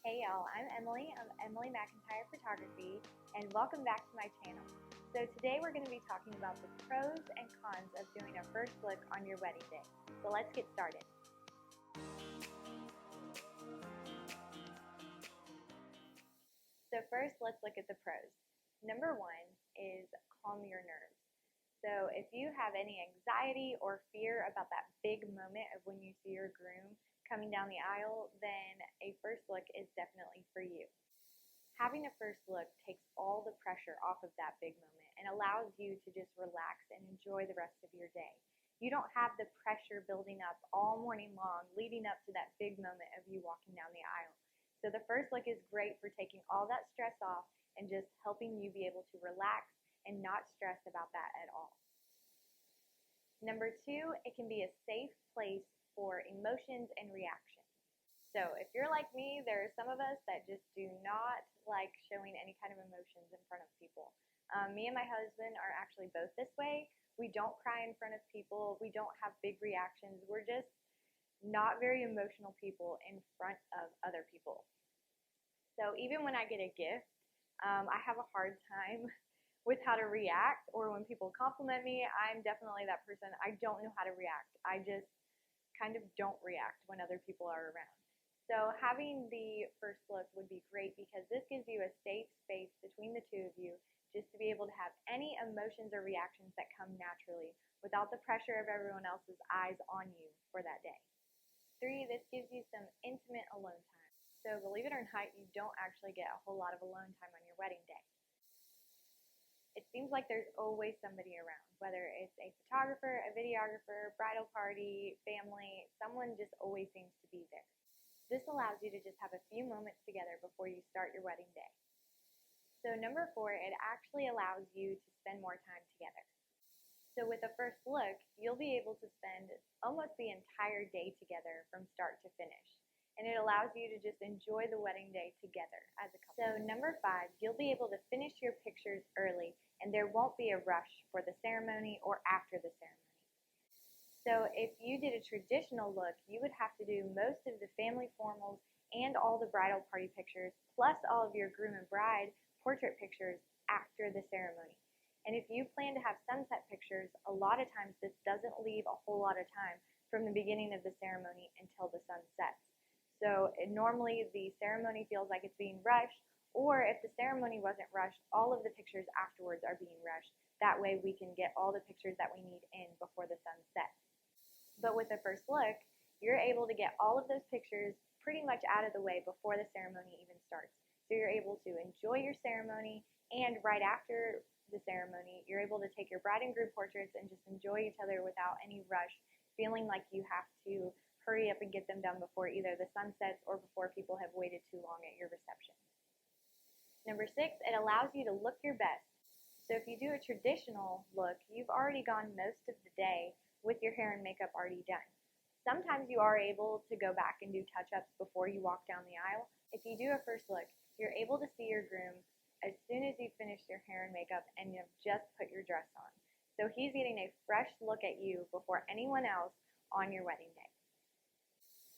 Hey y'all, I'm Emily of Emily McIntyre Photography, and welcome back to my channel. So today we're going to be talking about the pros and cons of doing a first look on your wedding day. So let's get started. So first, let's look at the pros. Number one is calm your nerves. So if you have any anxiety or fear about that big moment of when you see your groom coming down the aisle, then a first look is definitely for you. Having a first look takes all the pressure off of that big moment and allows you to just relax and enjoy the rest of your day. You don't have the pressure building up all morning long leading up to that big moment of you walking down the aisle. So the first look is great for taking all that stress off and just helping you be able to relax and not stress about that at all. Number two, it can be a safe place for emotions and reactions. So if you're like me, there are some of us that just do not like showing any kind of emotions in front of people. Me and my husband are actually both this way. We don't cry in front of people. We don't have big reactions. We're just not very emotional people in front of other people. So even when I get a gift, I have a hard time with how to react, or when people compliment me, I'm definitely that person. I don't know how to react. I just kind of don't react when other people are around. So having the first look would be great because this gives you a safe space between the two of you just to be able to have any emotions or reactions that come naturally without the pressure of everyone else's eyes on you for that day. 3, this gives you some intimate alone time. So believe it or not, you don't actually get a whole lot of alone time on your wedding day. It seems like there's always somebody around, whether it's a photographer, a videographer, bridal party, family, someone just always seems to be there. This allows you to just have a few moments together before you start your wedding day. So number 4, it actually allows you to spend more time together. So with a first look, you'll be able to spend almost the entire day together from start to finish. And it allows you to just enjoy the wedding day together as a couple. So number 5, you'll be able to finish your pictures early and there won't be a rush for the ceremony or after the ceremony. So if you did a traditional look, you would have to do most of the family formals and all the bridal party pictures, plus all of your groom and bride portrait pictures after the ceremony. And if you plan to have sunset pictures, a lot of times this doesn't leave a whole lot of time from the beginning of the ceremony until the sun sets. So normally the ceremony feels like it's being rushed, or if the ceremony wasn't rushed, all of the pictures afterwards are being rushed. That way we can get all the pictures that we need in before the sun sets. But with the first look, you're able to get all of those pictures pretty much out of the way before the ceremony even starts. So you're able to enjoy your ceremony, and right after the ceremony, you're able to take your bride and groom portraits and just enjoy each other without any rush, feeling like you have to hurry up and get them done before either the sun sets or before people have waited too long at your reception. Number 6, it allows you to look your best. So if you do a traditional look, you've already gone most of the day with your hair and makeup already done. Sometimes you are able to go back and do touch-ups before you walk down the aisle. If you do a first look, you're able to see your groom as soon as you finish your hair and makeup and you've just put your dress on. So he's getting a fresh look at you before anyone else on your wedding day.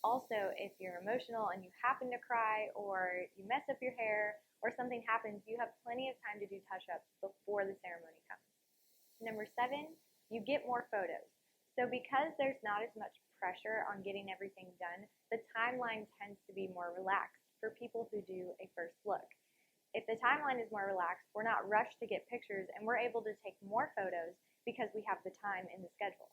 Also, if you're emotional and you happen to cry or you mess up your hair or something happens, you have plenty of time to do touch-ups before the ceremony comes. Number 7, you get more photos. So because there's not as much pressure on getting everything done, the timeline tends to be more relaxed for people who do a first look. If the timeline is more relaxed, we're not rushed to get pictures and we're able to take more photos because we have the time in the schedule.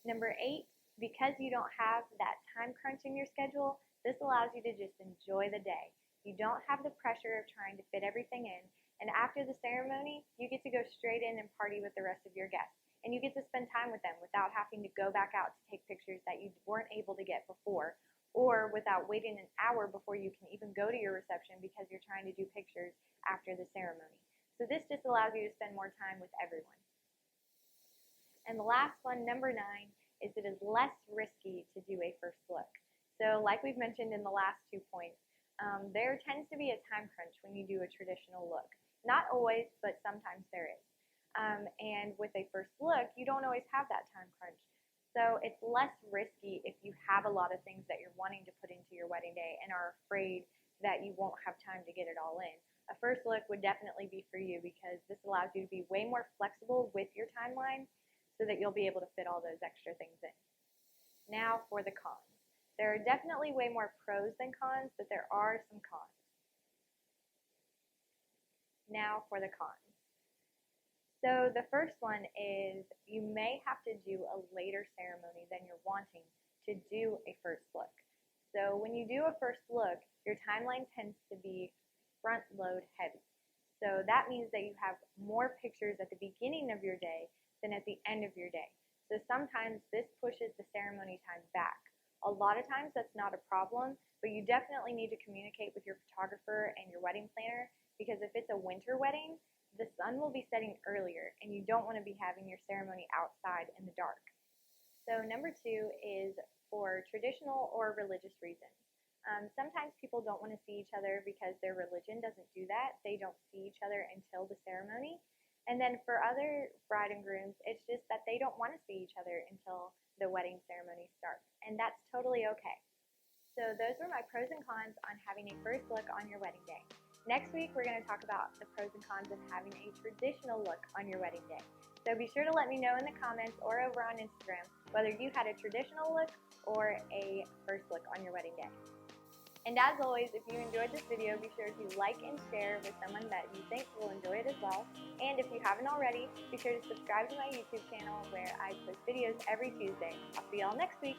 Number 8, because you don't have that time crunch in your schedule, this allows you to just enjoy the day. You don't have the pressure of trying to fit everything in, and after the ceremony, you get to go straight in and party with the rest of your guests. And you get to spend time with them without having to go back out to take pictures that you weren't able to get before, or without waiting an hour before you can even go to your reception because you're trying to do pictures after the ceremony. So this just allows you to spend more time with everyone. And the last one, number 9, is it is less risky to do a first look. So like we've mentioned in the last 2 points, there tends to be a time crunch when you do a traditional look. Not always, but sometimes there is. And with a first look, you don't always have that time crunch. So it's less risky if you have a lot of things that you're wanting to put into your wedding day and are afraid that you won't have time to get it all in. A first look would definitely be for you because this allows you to be way more flexible with your timeline so that you'll be able to fit all those extra things in. Now for the cons. There are definitely way more pros than cons, but there are some cons. Now for the cons. So the first one is you may have to do a later ceremony than you're wanting to do a first look. So when you do a first look, your timeline tends to be front load heavy. So that means that you have more pictures at the beginning of your day than at the end of your day. So sometimes this pushes the ceremony time back. A lot of times that's not a problem, but you definitely need to communicate with your photographer and your wedding planner because if it's a winter wedding, the sun will be setting earlier and you don't want to be having your ceremony outside in the dark. So number 2 is for traditional or religious reasons. Sometimes people don't want to see each other because their religion doesn't do that. They don't see each other until the ceremony. And then for other bride and grooms, it's just that they don't want to see each other until the wedding ceremony starts. And that's totally okay. So those were my pros and cons on having a first look on your wedding day. Next week, we're going to talk about the pros and cons of having a traditional look on your wedding day. So be sure to let me know in the comments or over on Instagram whether you had a traditional look or a first look on your wedding day. And as always, if you enjoyed this video, be sure to like and share with someone that you think will enjoy it as well. And if you haven't already, be sure to subscribe to my YouTube channel where I post videos every Tuesday. I'll see y'all next week.